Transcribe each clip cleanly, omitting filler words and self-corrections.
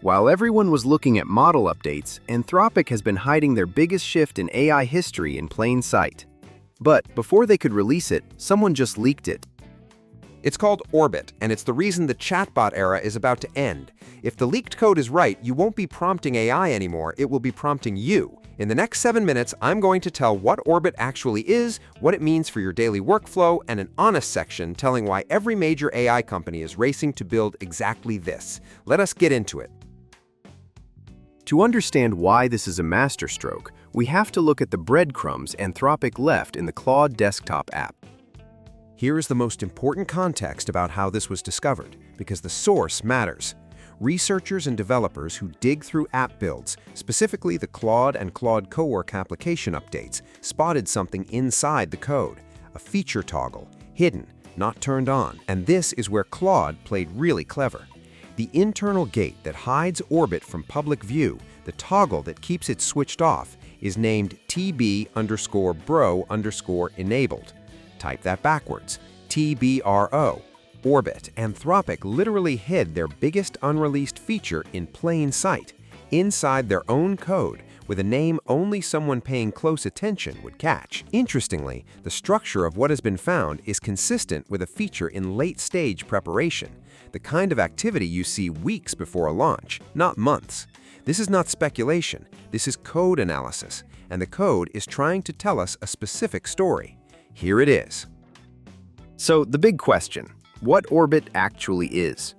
While everyone was looking at model updates, Anthropic has been hiding their biggest shift in AI history in plain sight. But before they could release it, someone just leaked it. It's called Orbit, and it's the reason the chatbot era is about to end. If the leaked code is right, you won't be prompting AI anymore, it will be prompting you. In the next 7 minutes, I'm going to tell what Orbit actually is, what it means for your daily workflow, and an honest section telling why every major AI company is racing to build exactly this. Let us get into it. To understand why this is a masterstroke, we have to look at the breadcrumbs Anthropic left in the Claude desktop app. Here is the most important context about how this was discovered, because the source matters. Researchers and developers who dig through app builds, specifically the Claude and Claude Cowork application updates, spotted something inside the code, a feature toggle, hidden, not turned on. And this is where Claude played really clever. The internal gate that hides Orbit from public view, the toggle that keeps it switched off, is named TB_bro_enabled. Type that backwards, TBRO. Orbit. Anthropic literally hid their biggest unreleased feature in plain sight, inside their own code, with a name only someone paying close attention would catch. Interestingly, the structure of what has been found is consistent with a feature in late-stage preparation, the kind of activity you see weeks before a launch, not months. This is not speculation, this is code analysis, and the code is trying to tell us a specific story. Here it is. So the big question, what Orbit actually is?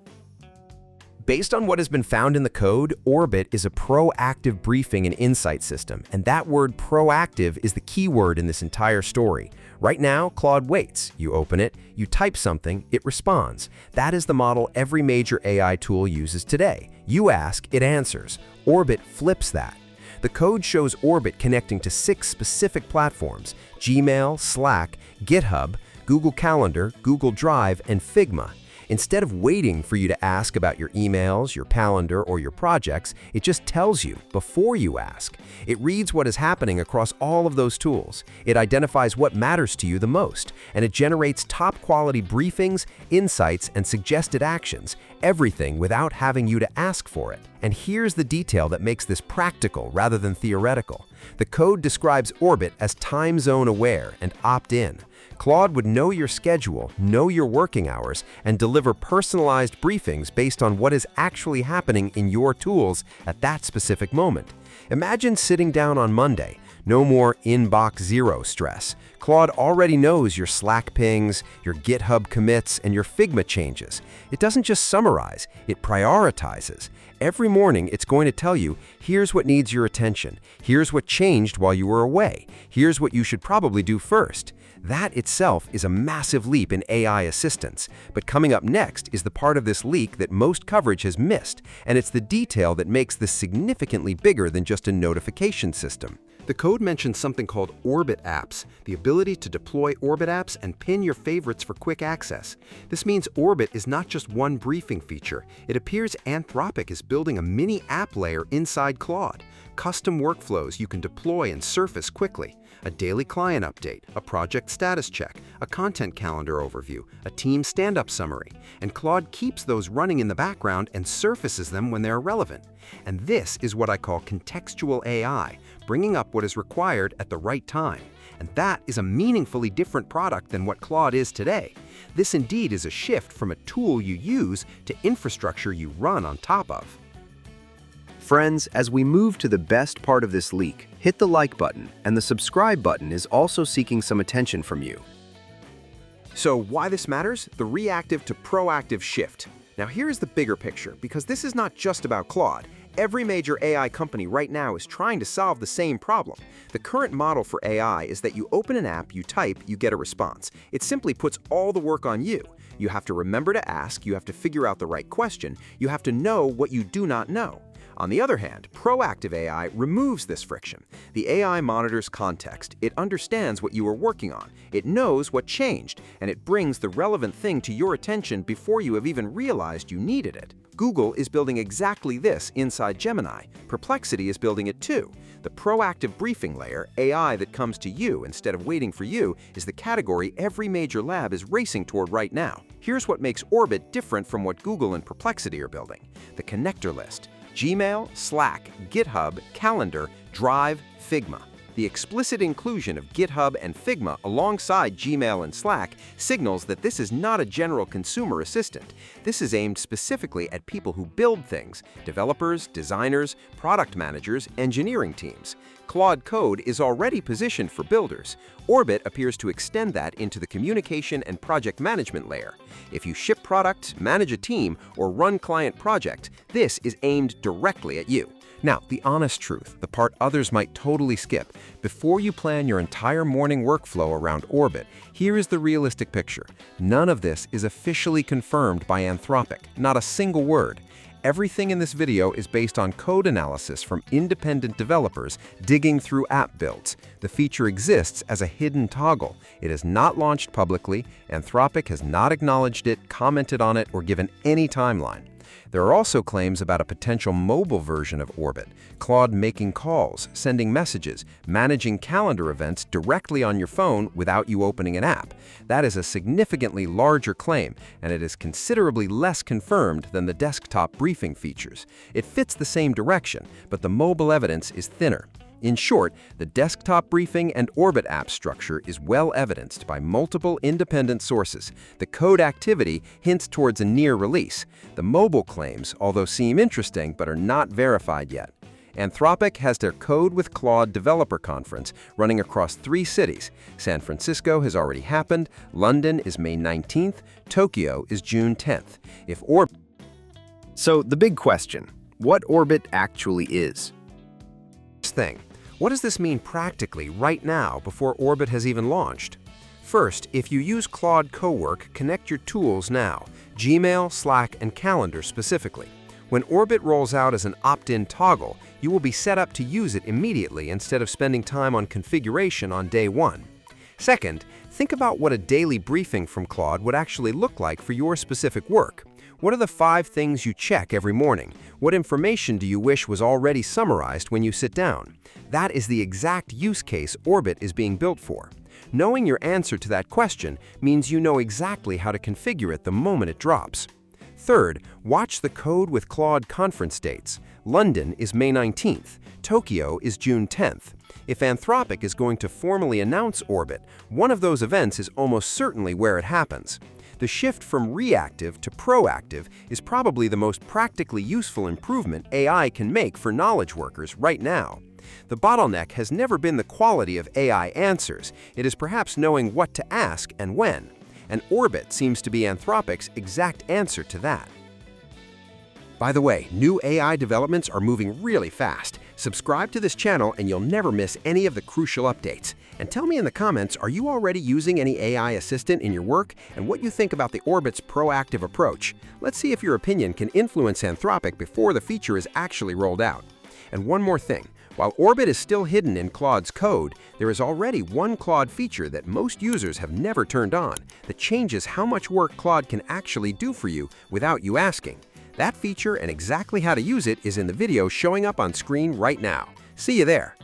Based on what has been found in the code, Orbit is a proactive briefing and insight system, and that word proactive is the key word in this entire story. Right now, Claude waits. You open it, you type something, it responds. That is the model every major AI tool uses today. You ask, it answers. Orbit flips that. The code shows Orbit connecting to 6 specific platforms: Gmail, Slack, GitHub, Google Calendar, Google Drive, and Figma. Instead of waiting for you to ask about your emails, your calendar, or your projects, it just tells you before you ask. It reads what is happening across all of those tools. It identifies what matters to you the most, and it generates top-quality briefings, insights, and suggested actions, everything without having you to ask for it. And here's the detail that makes this practical rather than theoretical. The code describes Orbit as time zone aware and opt-in. Claude would know your schedule, know your working hours, and deliver personalized briefings based on what is actually happening in your tools at that specific moment. Imagine sitting down on Monday. No more inbox zero stress. Claude already knows your Slack pings, your GitHub commits, and your Figma changes. It doesn't just summarize, it prioritizes. Every morning, it's going to tell you, here's what needs your attention, here's what changed while you were away, here's what you should probably do first. That itself is a massive leap in AI assistance, but coming up next is the part of this leak that most coverage has missed, and it's the detail that makes this significantly bigger than just a notification system. The code mentions something called Orbit apps, the ability to deploy Orbit apps and pin your favorites for quick access. This means Orbit is not just one briefing feature. It appears Anthropic is building a mini app layer inside Claude. Custom workflows you can deploy and surface quickly. A daily client update, a project status check, a content calendar overview, a team stand-up summary. And Claude keeps those running in the background and surfaces them when they're relevant. And this is what I call contextual AI, bringing up what is required at the right time. And that is a meaningfully different product than what Claude is today. This indeed is a shift from a tool you use to infrastructure you run on top of. Friends, as we move to the best part of this leak, hit the like button, and the subscribe button is also seeking some attention from you. So why this matters? The reactive to proactive shift. Now here's the bigger picture, because this is not just about Claude. Every major AI company right now is trying to solve the same problem. The current model for AI is that you open an app, you type, you get a response. It simply puts all the work on you. You have to remember to ask, you have to figure out the right question, you have to know what you do not know. On the other hand, proactive AI removes this friction. The AI monitors context, it understands what you are working on, it knows what changed, and it brings the relevant thing to your attention before you have even realized you needed it. Google is building exactly this inside Gemini. Perplexity is building it too. The proactive briefing layer, AI that comes to you instead of waiting for you, is the category every major lab is racing toward right now. Here's what makes Orbit different from what Google and Perplexity are building. The connector list. Gmail, Slack, GitHub, Calander, Drive, Figma. The explicit inclusion of GitHub and Figma alongside Gmail and Slack signals that this is not a general consumer assistant. This is aimed specifically at people who build things: developers, designers, product managers, engineering teams. Claude Code is already positioned for builders. Orbit appears to extend that into the communication and project management layer. If you ship products, manage a team, or run client projects, this is aimed directly at you. Now, the honest truth, the part others might totally skip, before you plan your entire morning workflow around Orbit, here is the realistic picture. None of this is officially confirmed by Anthropic, not a single word. Everything in this video is based on code analysis from independent developers digging through app builds. The feature exists as a hidden toggle. It is not launched publicly. Anthropic has not acknowledged it, commented on it, or given any timeline. There are also claims about a potential mobile version of Orbit, Claude making calls, sending messages, managing calendar events directly on your phone without you opening an app. That is a significantly larger claim, and it is considerably less confirmed than the desktop briefing features. It fits the same direction, but the mobile evidence is thinner. In short, the desktop briefing and Orbit app structure is well evidenced by multiple independent sources. The code activity hints towards a near release. The mobile claims, although seem interesting but are not verified yet. Anthropic has their Code with Claude developer conference running across 3 cities. San Francisco has already happened, London is May 19th, Tokyo is June 10th. So the big question, what Orbit actually is? Thing. What does this mean practically right now before Orbit has even launched? First, if you use Claude Cowork, connect your tools now, Gmail, Slack, and Calander specifically. When Orbit rolls out as an opt-in toggle, you will be set up to use it immediately instead of spending time on configuration on day one. Second, think about what a daily briefing from Claude would actually look like for your specific work. What are the 5 things you check every morning? What information do you wish was already summarized when you sit down? That is the exact use case Orbit is being built for. Knowing your answer to that question means you know exactly how to configure it the moment it drops. Third, watch the Code with Claude conference dates. London is May 19th. Tokyo is June 10th. If Anthropic is going to formally announce Orbit, one of those events is almost certainly where it happens. The shift from reactive to proactive is probably the most practically useful improvement AI can make for knowledge workers right now. The bottleneck has never been the quality of AI answers. It is perhaps knowing what to ask and when. And Orbit seems to be Anthropic's exact answer to that. By the way, new AI developments are moving really fast. Subscribe to this channel and you'll never miss any of the crucial updates. And tell me in the comments, are you already using any AI assistant in your work and what you think about the Orbit's proactive approach? Let's see if your opinion can influence Anthropic before the feature is actually rolled out. And one more thing. While Orbit is still hidden in Claude's code, there is already one Claude feature that most users have never turned on that changes how much work Claude can actually do for you without you asking. That feature and exactly how to use it is in the video showing up on screen right now. See you there.